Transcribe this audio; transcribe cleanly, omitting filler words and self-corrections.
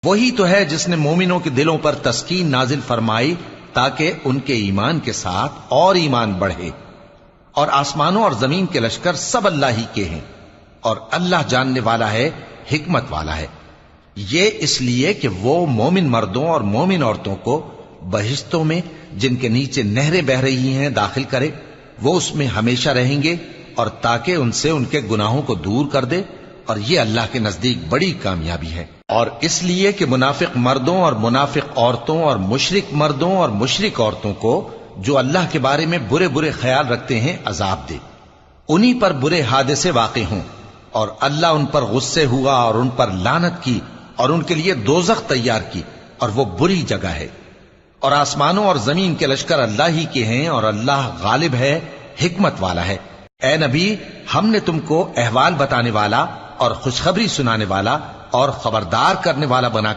وہی تو ہے جس نے مومنوں کے دلوں پر تسکین نازل فرمائی تاکہ ان کے ایمان کے ساتھ اور ایمان بڑھے. اور آسمانوں اور زمین کے لشکر سب اللہ ہی کے ہیں، اور اللہ جاننے والا ہے، حکمت والا ہے. یہ اس لیے کہ وہ مومن مردوں اور مومن عورتوں کو بہشتوں میں جن کے نیچے نہریں بہ رہی ہیں داخل کرے. وہ اس میں ہمیشہ رہیں گے، اور تاکہ ان سے ان کے گناہوں کو دور کر دے، اور یہ اللہ کے نزدیک بڑی کامیابی ہے. اور اس لیے کہ منافق مردوں اور منافق عورتوں اور مشرک مردوں اور مشرک عورتوں کو جو اللہ کے بارے میں برے برے خیال رکھتے ہیں عذاب دے، انہی پر برے حادثے واقع ہوں، اور اللہ ان پر غصے ہوا اور ان پر لعنت کی اور ان کے لیے دوزخ تیار کی، اور وہ بری جگہ ہے. اور آسمانوں اور زمین کے لشکر اللہ ہی کے ہیں، اور اللہ غالب ہے، حکمت والا ہے. اے نبی، ہم نے تم کو احوال بتانے والا اور خوشخبری سنانے والا اور خبردار کرنے والا بنا